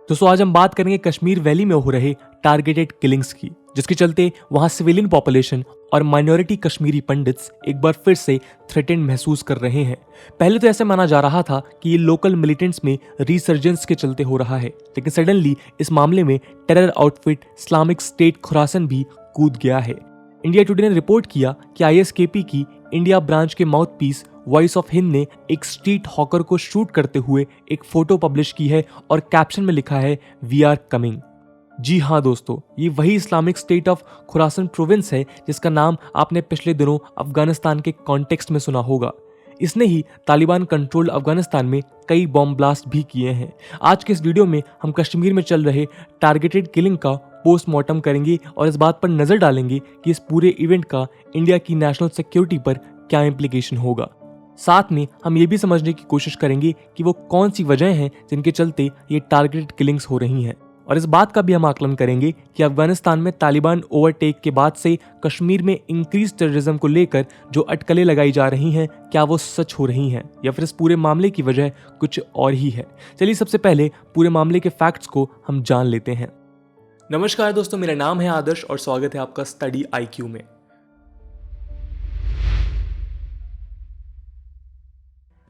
दोस्तों आज हम बात करेंगे कश्मीर वैली में हो रहे टारगेटेड किलिंग्स की, जिसके चलते वहां सिविलियन पॉपुलेशन और माइनॉरिटी कश्मीरी पंडित्स एक बार फिर से थ्रेटेंड महसूस कर रहे हैं। पहले तो ऐसा माना जा रहा था कि ये लोकल मिलिटेंट्स में रिसर्जेंस के चलते हो रहा है, लेकिन सडनली इस मामले में terror outfit Islamic state Khurasan भी कूद गया है। इंडिया टुडे ने रिपोर्ट किया कि आईएसकेपी की इंडिया ब्रांच के माउथपीस वॉइस ऑफ हिंद ने एक स्ट्रीट हॉकर को शूट करते हुए एक फोटो पब्लिश की है और कैप्शन में लिखा है वी आर कमिंग। जी हाँ दोस्तों, ये वही Islamic state of Khurasan province है जिसका नाम आपने पिछले दिनों अफगानिस्तान के कॉन्टेक्स्ट में सुना होगा। इसने ही तालिबान कंट्रोल्ड अफगानिस्तान में कई बॉम्ब ब्लास्ट भी किए हैं। आज के इस वीडियो में हम कश्मीर में चल रहे टारगेटेड किलिंग का पोस्टमार्टम करेंगे और इस बात पर नजर डालेंगे कि इस पूरे इवेंट का इंडिया की नेशनल सिक्योरिटी पर क्या इंप्लीकेशन होगा। साथ में हम ये भी समझने की कोशिश करेंगे कि वो कौन सी वजह हैं जिनके चलते ये टारगेटेड किलिंग्स हो रही हैं, और इस बात का भी हम आकलन करेंगे कि अफगानिस्तान में तालिबान ओवरटेक के बाद से कश्मीर में इंक्रीज टेररिज्म को लेकर जो अटकलें लगाई जा रही हैं क्या वो सच हो रही हैं या फिर इस पूरे मामले की वजह कुछ और ही है। चलिए सबसे पहले पूरे मामले के फैक्ट्स को हम जान लेते हैं। नमस्कार दोस्तों, मेरा नाम है आदर्श और स्वागत है आपका स्टडी आईक्यू में।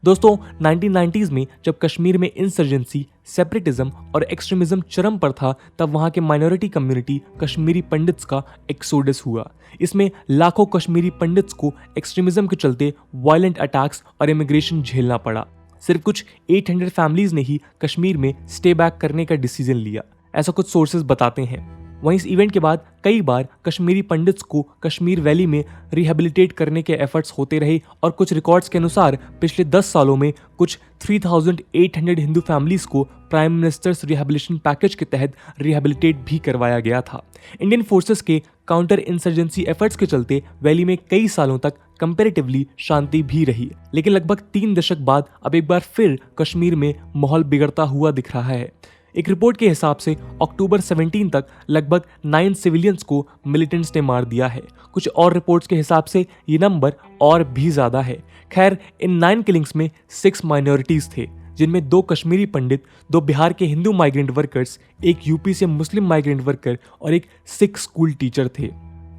दोस्तों 1990s में जब कश्मीर में इंसर्जेंसी, सेपरेटिज्म और एक्सट्रीमिज्म चरम पर था, तब वहां के माइनॉरिटी कम्युनिटी कश्मीरी पंडित्स का एक्सोडस हुआ। इसमें लाखों कश्मीरी पंडित्स को एक्सट्रीमिज्म के चलते वायलेंट अटैक्स और इमिग्रेशन झेलना पड़ा। सिर्फ कुछ 800 फैमिलीज ने ही कश्मीर में स्टे बैक करने का डिसीजन लिया, ऐसा कुछ सोर्सेज बताते हैं। वहीं इस इवेंट के बाद कई बार कश्मीरी पंडित्स को कश्मीर वैली में रिहेबिलिटेट करने के एफर्ट्स होते रहे और कुछ रिकॉर्ड्स के अनुसार पिछले 10 सालों में कुछ 3800 हिंदू फैमिलीज को प्राइम मिनिस्टर्स रिहेबिलिटेशन पैकेज के तहत रिहेबिलिटेट भी करवाया गया था। इंडियन फोर्सेस के काउंटर इंसर्जेंसी एफर्ट्स के चलते वैली में कई सालों तक कंपैरेटिवली शांति भी रही, लेकिन लगभग 3 दशक बाद अब एक बार फिर कश्मीर में माहौल बिगड़ता हुआ दिख रहा है। एक रिपोर्ट के हिसाब से अक्टूबर 17 तक लगभग 9 सिविलियंस को मिलिटेंट्स ने मार दिया है। कुछ और रिपोर्ट्स के हिसाब से ये नंबर और भी ज्यादा है। खैर, इन 9 किलिंग्स में 6 माइनॉरिटीज थे, जिनमें 2 कश्मीरी पंडित, 2 बिहार के हिंदू माइग्रेंट वर्कर्स, एक यूपी से मुस्लिम माइग्रेंट वर्कर और एक सिख स्कूल टीचर थे।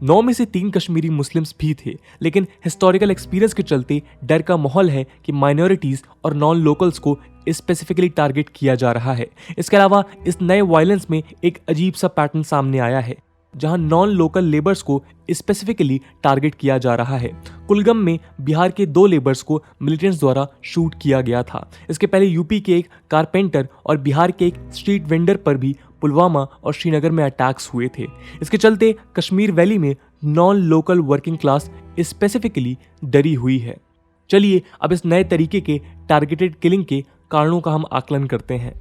9 में से 3 कश्मीरी मुस्लिम्स भी थे, लेकिन हिस्टोरिकल एक्सपीरियंस के चलते डर का माहौल है कि माइनॉरिटीज और नॉन लोकल्स को स्पेसिफिकली टारगेट किया जा रहा है। इसके अलावा इस नए वायलेंस में एक अजीब सा पैटर्न सामने आया है, जहां नॉन लोकल लेबर्स को स्पेसिफिकली टारगेट किया जा रहा है। कुलगम में बिहार के 2 लेबर्स को मिलिटेंट्स द्वारा शूट किया गया था। इसके पहले यूपी के एक कारपेंटर और बिहार के एक स्ट्रीट वेंडर पर भी पुलवामा और श्रीनगर में अटैक्स हुए थे। इसके चलते कश्मीर वैली में non local working class specifically डरी हुई है। चलिए अब इस नए तरीके के टारगेटेड किलिंग के कारणों का हम आकलन करते हैं।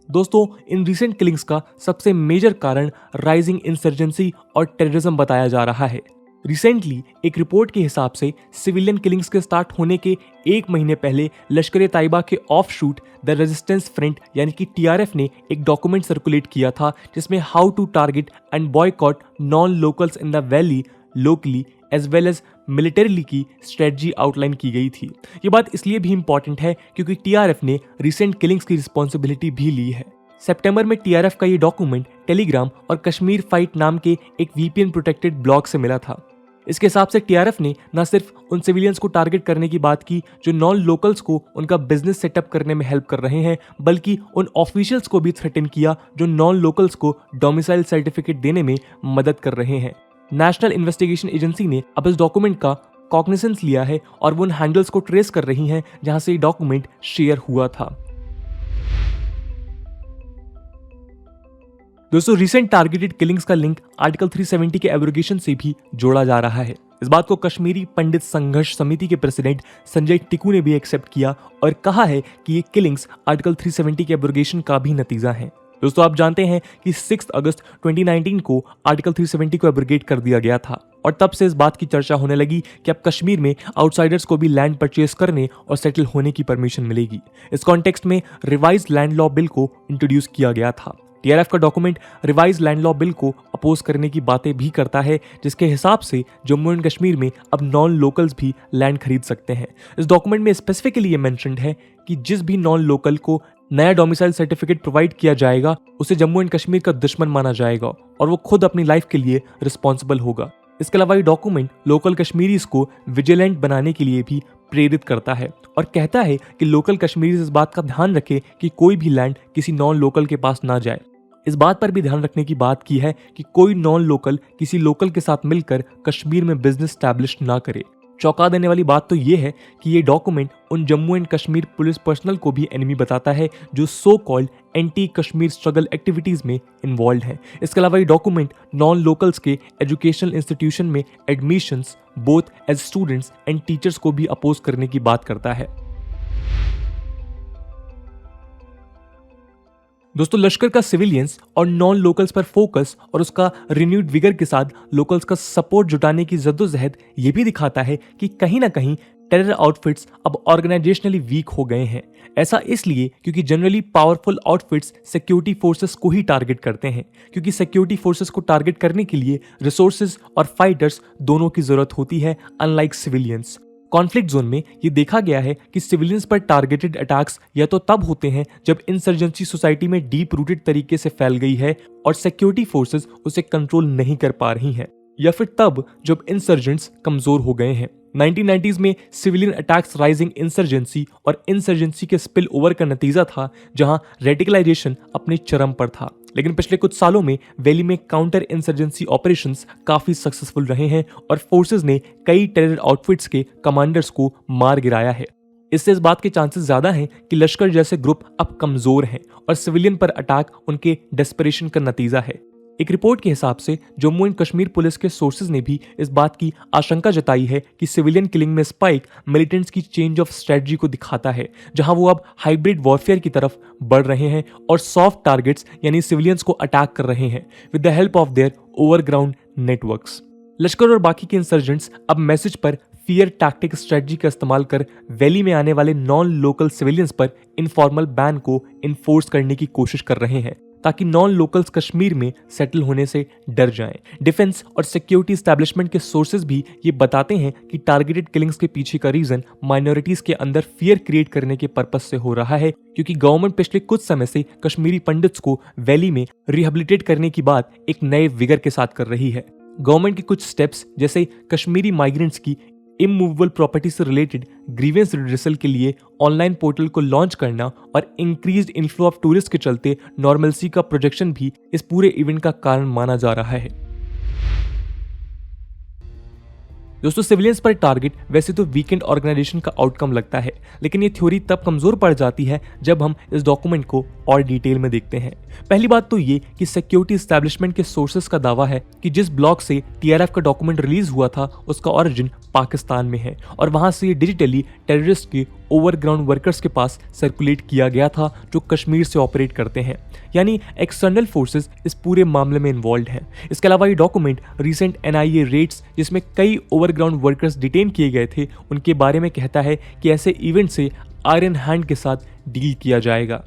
दोस्तों इन रिसेंट किलिंग्स का सबसे मेजर कारण राइजिंग इंसर्जेंसी और टेररिज्म बताया जा रहा है। रिसेंटली एक रिपोर्ट के हिसाब से सिविलियन किलिंग्स के स्टार्ट होने के 1 महीने पहले लश्कर-ए-तैयबा के ऑफशूट द रेजिस्टेंस फ्रंट यानी कि टीआरएफ ने एक डॉक्यूमेंट सर्कुलेट किया था, जिसमें how to target and boycott non locals in the valley locally as well as militarily की स्ट्रेटजी आउटलाइन की गई थी। ये बात इसलिए भी इंपॉर्टेंट है क्योंकि टीआरएफ ने रिसेंट किलिंग्स की रिस्पॉन्सिबिलिटी भी ली है। सितंबर में टीआरएफ का ये डॉक्यूमेंट टेलीग्राम और कश्मीर फाइट नाम के एक वीपीएन प्रोटेक्टेड ब्लॉग से मिला था। इसके हिसाब से टीआरएफ ने न सिर्फ उन सिविलियंस को टारगेट करने की बात की जो नॉन लोकल्स को उनका बिजनेस सेटअप करने में हेल्प कर रहे हैं, बल्कि उन ऑफिशियल्स को भी थ्रेटन किया जो नॉन लोकल्स को डोमिसाइल सर्टिफिकेट देने में मदद कर रहे हैं। नेशनल इन्वेस्टिगेशन एजेंसी ने अब इस डॉक्यूमेंट का कॉग्निसेंस लिया है और वो उन हैंडल्स को ट्रेस कर रही हैं जहां से ये डॉक्यूमेंट शेयर हुआ था। दोस्तों रिसेंट टारगेटेड किलिंग्स का लिंक आर्टिकल 370 के एब्रोगेशन से भी जोड़ा जा रहा है। इस बात को कश्मीरी पंडित संघर्ष समिति के प्रेसिडेंट संजय टिकू ने भी एक्सेप्ट किया और कहा है कि ये किलिंग्स आर्टिकल 370 के एब्रोगेशन का भी नतीजा है। दोस्तों आप जानते हैं कि 6 अगस्त 2019 को आर्टिकल 370 को एब्रोगेट कर दिया गया था और तब से इस बात की चर्चा होने लगी कि अब कश्मीर में आउटसाइडर्स को भी लैंड परचेज करने और सेटल होने की परमिशन मिलेगी। इस कॉन्टेक्स्ट में रिवाइज्ड लैंड लॉ बिल को इंट्रोड्यूस किया गया था। टीआरएफ का document revise land law bill को अपोज करने की बातें भी करता है, जिसके हिसाब से जम्मू एंड कश्मीर में अब नॉन लोकल्स भी लैंड खरीद सकते हैं। इस डॉक्यूमेंट में स्पेसिफिकली ये मेंशन्ड है कि जिस भी नॉन लोकल को नया डोमिसाइल सर्टिफिकेट प्रोवाइड किया जाएगा उसे जम्मू एंड कश्मीर का दुश्मन माना जाएगा और वो खुद अपनी लाइफ के लिए रिस्पॉन्सिबल होगा। इसके अलावा ये डॉक्यूमेंट लोकल कश्मीरीज को विजिलेंट बनाने के लिए भी प्रेरित करता है और कहता है कि लोकल कश्मीरीज इस बात का ध्यान रखें कि कोई भी लैंड किसी नॉन लोकल के पास ना जाए। इस बात पर भी ध्यान रखने की बात की है कि कोई नॉन लोकल किसी लोकल के साथ मिलकर कश्मीर में बिजनेस स्टैब्लिश ना करे। चौंका देने वाली बात तो ये है कि ये डॉक्यूमेंट उन Jammu and Kashmir police personnel को भी एनिमी बताता है जो so called anti Kashmir struggle activities में इन्वॉल्व हैं। इसके अलावा ये डॉक्यूमेंट नॉन लोकल्स के एजुकेशनल इंस्टीट्यूशन में admissions both as students and teachers को भी अपोज करने की बात करता है। दोस्तों, लश्कर का सिविलियंस और नॉन लोकल्स पर फोकस और उसका रिन्यूड विगर के साथ लोकल्स का सपोर्ट जुटाने की जद्दोजहद ये भी दिखाता है कि कहीं ना कहीं टेरर आउटफिट्स अब ऑर्गेनाइजेशनली वीक हो गए हैं। ऐसा इसलिए क्योंकि generally powerful outfits security forces को ही टारगेट करते हैं, क्योंकि सिक्योरिटी फोर्सेस को टारगेट करने के लिए रिसोर्सेज और फाइटर्स दोनों की जरूरत होती है, अनलाइक सिविलियंस। कॉन्फ्लिक्ट जोन में ये देखा गया है कि सिविलियंस पर टारगेटेड अटैक्स या तो तब होते हैं जब इंसर्जेंसी सोसाइटी में डीप रूटेड तरीके से फैल गई है और सिक्योरिटी फोर्सेस उसे कंट्रोल नहीं कर पा रही हैं, या फिर तब जब इंसर्जेंट्स कमजोर हो गए हैं। 1990s में सिविलियन अटैक्स राइजिंग इंसर्जेंसी और इंसर्जेंसी के स्पिल ओवर का नतीजा था, जहां रेडिकलाइजेशन अपने चरम पर था। लेकिन पिछले कुछ सालों में वैली में काउंटर इंसर्जेंसी ऑपरेशंस काफी सक्सेसफुल रहे हैं और फोर्सेस ने कई टेरर आउटफिट्स के कमांडर्स को मार गिराया है। इससे इस बात के चांसेस ज्यादा हैं कि लश्कर जैसे ग्रुप अब कमजोर हैं और सिविलियन पर अटैक उनके डेस्परेशन का नतीजा है। एक रिपोर्ट के हिसाब से जम्मू एंड कश्मीर पुलिस के सोर्सेज ने भी इस बात की आशंका जताई है कि सिविलियन किलिंग में स्पाइक मिलिटेंट्स की चेंज ऑफ स्ट्रेटजी को दिखाता है, जहां वो अब हाइब्रिड वॉरफेयर की तरफ बढ़ रहे हैं और सॉफ्ट टारगेट्स यानी सिविलियंस को अटैक कर रहे हैं with the help of their overground networks. लश्कर और बाकी के इंसर्जेंट्स अब मैसेज पर फियर टैक्टिक स्ट्रेटजी का इस्तेमाल कर वैली में आने वाले नॉन लोकल सिविलियंस पर इनफॉर्मल बैन को इन्फोर्स करने की कोशिश कर रहे हैं ताकि नॉन लोकल्स कश्मीर में सेटल होने से डर जाएं। डिफेंस और सिक्योरिटी एस्टैब्लिशमेंट के सोर्सेज भी ये बताते हैं कि टारगेटेड किलिंग्स के पीछे का रीजन माइनॉरिटीज के अंदर फियर क्रिएट करने के पर्पस से हो रहा है, क्योंकि गवर्नमेंट पिछले कुछ समय से कश्मीरी पंडित्स को वैली में रिहेबिलिटेट करने की बात एक नए विगर के साथ कर रही है। गवर्नमेंट के कुछ स्टेप्स जैसे कश्मीरी माइग्रेंट्स की इमूवेबल प्रॉपर्टी से रिलेटेड ग्रीवेंस रिड्रेसल के लिए ऑनलाइन पोर्टल को लॉन्च करना और इंक्रीज्ड इनफ्लो ऑफ टूरिस्ट के चलते नॉर्मलसी का प्रोजेक्शन भी इस पूरे इवेंट का कारण माना जा रहा है। दोस्तों, सिविलियंस पर टारगेट वैसे तो वीकेंड ऑर्गेनाइजेशन का आउटकम लगता है, लेकिन ये थ्योरी तब कमजोर पड़ जाती है जब हम इस डॉक्यूमेंट को और डिटेल में देखते हैं। पहली बात तो ये कि सिक्योरिटी एस्टैब्लिशमेंट के सोर्सेस का दावा है कि जिस ब्लॉक से टीआरएफ का डॉक्यूमेंट रिलीज हुआ था उसका ओरिजिन पाकिस्तान में है और वहां से ये डिजिटली टेररिस्ट के ओवरग्राउंड वर्कर्स के पास सर्कुलेट किया गया था जो कश्मीर से ऑपरेट करते हैं, यानी एक्सटर्नल फोर्सेस इस पूरे मामले में इन्वॉल्व हैं। इसके अलावा ये डॉक्यूमेंट रिसेंट एनआईए रेड्स जिसमें कई ओवरग्राउंड वर्कर्स डिटेन किए गए थे उनके बारे में कहता है कि ऐसे इवेंट से आयरन हैंड के साथ डील किया जाएगा।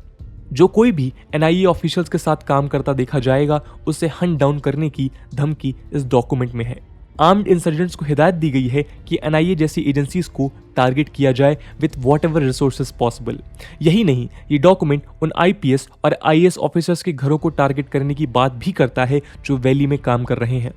जो कोई भी एनआईए ऑफिशियल्स के साथ काम करता देखा जाएगा उसे हंट डाउन करने की धमकी इस डॉक्यूमेंट में है। आर्म्ड इंसर्जेंट्स को हिदायत दी गई है कि एनआईए जैसी एजेंसीज को टारगेट किया जाए with what ever resources possible. यही नहीं, ये डॉक्यूमेंट उन आईपीएस और आईएएस ऑफिसर्स के घरों को टारगेट करने की बात भी करता है जो वैली में काम कर रहे हैं।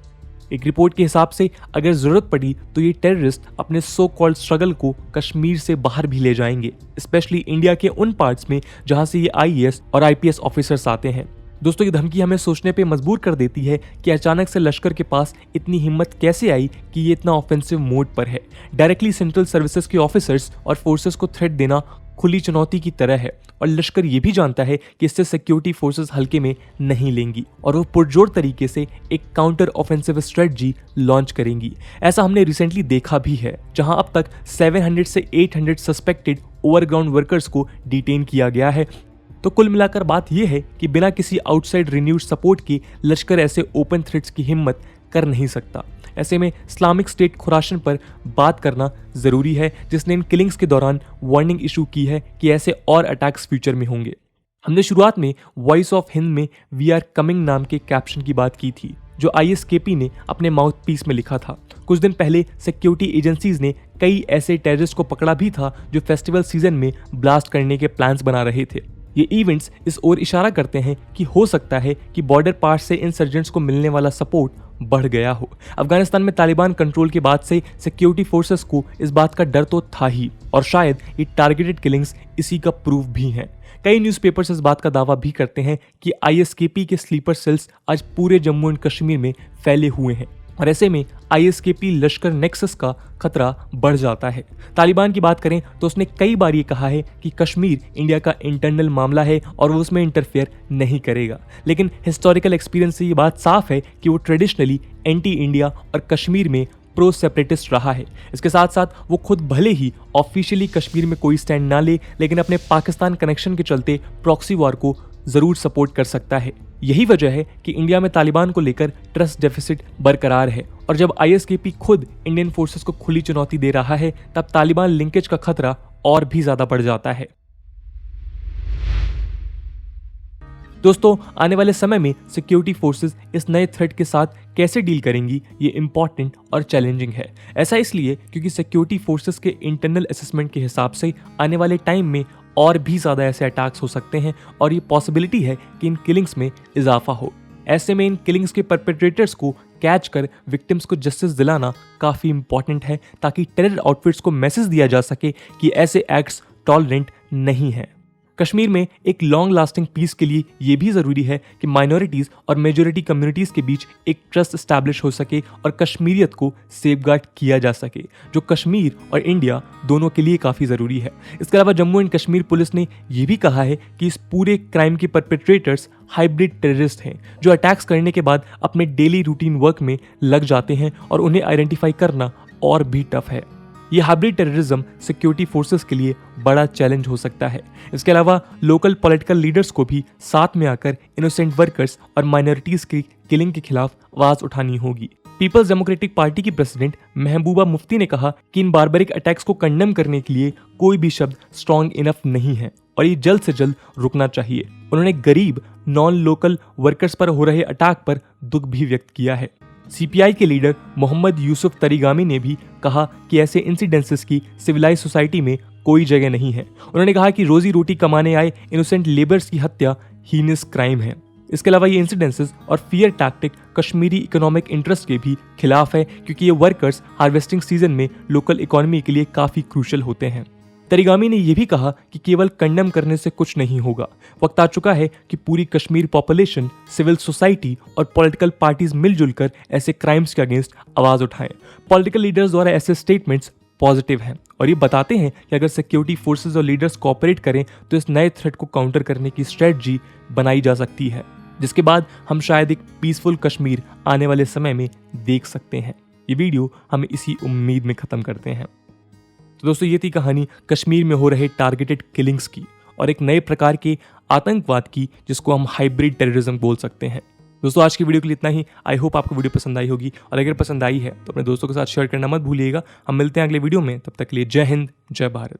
एक रिपोर्ट के हिसाब से अगर जरूरत पड़ी तो ये टेररिस्ट अपने सो कॉल्ड स्ट्रगल को कश्मीर से बाहर भी ले जाएंगे, स्पेशली इंडिया के उन पार्ट्स में जहां से ये आईएएस और आईपीएस ऑफिसर्स आते हैं। दोस्तों, ये धमकी हमें सोचने पे मजबूर कर देती है कि अचानक से लश्कर के पास इतनी हिम्मत कैसे आई कि ये इतना ऑफेंसिव मोड पर है। डायरेक्टली सेंट्रल सर्विसेज के ऑफिसर्स और फोर्सेस को थ्रेट देना खुली चुनौती की तरह है और लश्कर ये भी जानता है कि इससे सिक्योरिटी फोर्सेस हल्के में नहीं लेंगी और वो पुरजोर तरीके से एक काउंटर ऑफेंसिव स्ट्रेटजी लॉन्च करेंगी। ऐसा हमने रिसेंटली देखा भी है, जहां अब तक 700 से 800 सस्पेक्टेड ओवरग्राउंड वर्कर्स को डिटेन किया गया है। तो कुल मिलाकर बात यह है कि बिना किसी आउटसाइड रिन्यूड सपोर्ट के लश्कर ऐसे ओपन थ्रेट्स की हिम्मत कर नहीं सकता। ऐसे में इस्लामिक स्टेट खुरासन पर बात करना जरूरी है, जिसने इन किलिंग्स के दौरान वार्निंग इशू की है कि ऐसे और अटैक्स फ्यूचर में होंगे। हमने शुरुआत में वॉइस ऑफ हिंद में वी आर कमिंग नाम के कैप्शन की बात की थी, जो ISKP ने अपने माउथ पीस में लिखा था। कुछ दिन पहले सिक्योरिटी एजेंसीज ने कई ऐसे टेररिस्ट को पकड़ा भी था जो फेस्टिवल सीजन में ब्लास्ट करने के प्लान्स बना रहे थे। ये इवेंट्स इस ओर इशारा करते हैं कि हो सकता है कि बॉर्डर पार से इंसर्जेंट्स को मिलने वाला सपोर्ट बढ़ गया हो। अफगानिस्तान में तालिबान कंट्रोल के बाद से सिक्योरिटी फोर्सेस को इस बात का डर तो था ही, और शायद ये टारगेटेड किलिंग्स इसी का प्रूफ भी हैं। कई न्यूज़पेपर्स इस बात का दावा भी करते हैं कि ISKP के स्लीपर सेल्स आज पूरे जम्मू एंड कश्मीर में फैले हुए हैं, और ऐसे में ISKP लश्कर नेक्सस का खतरा बढ़ जाता है। तालिबान की बात करें तो उसने कई बार ये कहा है कि कश्मीर इंडिया का इंटरनल मामला है और वो उसमें इंटरफेयर नहीं करेगा, लेकिन हिस्टोरिकल एक्सपीरियंस से ये बात साफ है कि वो ट्रेडिशनली एंटी इंडिया और कश्मीर में प्रो सेपरेटिस्ट रहा है। इसके साथ साथ वो खुद भले ही ऑफिशियली कश्मीर में कोई स्टैंड ना ले, लेकिन अपने पाकिस्तान कनेक्शन के चलते प्रॉक्सी वॉर को जरूर सपोर्ट कर सकता है। यही वजह है कि इंडिया में तालिबान को लेकर ट्रस्ट डेफिसिट बरकरार है, और जब ISKP खुद इंडियन फोर्सेस को खुली चुनौती दे रहा है, तब तालिबान लिंकेज का खतरा और भी ज्यादा बढ़ जाता है। दोस्तों, आने वाले समय में सिक्योरिटी फोर्सेस इस नए थ्रेट के साथ कैसे डील करेंगी, ये इंपॉर्टेंट और चैलेंजिंग है। ऐसा इसलिए क्योंकि सिक्योरिटी फोर्सेस के इंटरनल असेसमेंट के हिसाब से आने वाले टाइम में और भी ज्यादा ऐसे अटैक्स हो सकते हैं, और ये पॉसिबिलिटी है कि इन किलिंग्स में इजाफा हो। ऐसे में इन किलिंग्स के परपेट्रेटर्स को कैच कर विक्टिम्स को जस्टिस दिलाना काफी इंपॉर्टेंट है, ताकि टेरर आउटफिट्स को मैसेज दिया जा सके कि ऐसे एक्ट्स टॉलरेंट नहीं है। कश्मीर में एक लॉन्ग लास्टिंग पीस के लिए यह भी जरूरी है कि माइनॉरिटीज और मेजोरिटी कम्युनिटीज के बीच एक ट्रस्ट एस्टैब्लिश हो सके और कश्मीरियत को सेफगार्ड किया जा सके, जो कश्मीर और इंडिया दोनों के लिए काफी जरूरी है। इसके अलावा जम्मू एंड कश्मीर पुलिस ने यह भी कहा है कि इस पूरे क्राइम के परपेट्रेटर्स हाइब्रिड टेररिस्ट हैं, जो अटैक्स करने के बाद अपने डेली रूटीन वर्क में लग जाते हैं, और उन्हें आइडेंटिफाई करना और भी टफ है। ये हाइब्रिड टेररिज्म सिक्योरिटी फोर्सेस के लिए बड़ा चैलेंज हो सकता है। इसके अलावा लोकल पॉलिटिकल लीडर्स को भी साथ में आकर इनोसेंट वर्कर्स और माइनॉरिटीज की किलिंग के खिलाफ आवाज उठानी होगी। पीपल्स डेमोक्रेटिक पार्टी की प्रेसिडेंट महबूबा मुफ्ती ने कहा कि इन बारबरिक अटैक्स को कंडेम करने के लिए कोई भी शब्द स्ट्रॉन्ग इनफ नहीं है, और ये जल्द से जल्द रुकना चाहिए। उन्होंने गरीब नॉन लोकल वर्कर्स पर हो रहे अटैक पर दुख भी व्यक्त किया है। CPI के लीडर मोहम्मद यूसुफ तरीगामी ने भी कहा कि ऐसे इंसिडेंसेस की सिविलाइज सोसाइटी में कोई जगह नहीं है। उन्होंने कहा कि रोजी रोटी कमाने आए इनोसेंट लेबर्स की हत्या हीनस क्राइम है। इसके अलावा ये इंसिडेंसेस और fear tactic Kashmiri economic interest के भी खिलाफ है, क्योंकि ये वर्कर्स हार्वेस्टिंग सीजन में लोकल इकोनॉमी के लिए काफी क्रूशल होते हैं। तरीगामी ने यह भी कहा कि केवल कंडेम करने से कुछ नहीं होगा। वक्त आ चुका है कि पूरी कश्मीर पॉपुलेशन, सिविल सोसाइटी और पॉलिटिकल पार्टीज मिलजुल कर ऐसे क्राइम्स के अगेंस्ट आवाज उठाएं। पॉलिटिकल लीडर्स द्वारा ऐसे स्टेटमेंट्स पॉजिटिव हैं और ये बताते हैं कि अगर सिक्योरिटी फोर्सेस और लीडर्स कोऑपरेट करें तो इस नए थ्रेट को काउंटर करने की स्ट्रेटजी बनाई जा सकती है, जिसके बाद हम शायद एक पीसफुल कश्मीर आने वाले समय में देख सकते हैं। ये वीडियो हम इसी उम्मीद में खत्म करते हैं। तो दोस्तों, ये थी कहानी कश्मीर में हो रहे टारगेटेड किलिंग्स की और एक नए प्रकार के आतंकवाद की, जिसको हम हाइब्रिड टेररिज्म बोल सकते हैं। दोस्तों, आज की वीडियो के लिए इतना ही। आई होप आपको वीडियो पसंद आई होगी, और अगर पसंद आई है तो अपने दोस्तों के साथ शेयर करना मत भूलिएगा। हम मिलते हैं अगले वीडियो में, तब तक के लिए जय हिंद, जय भारत।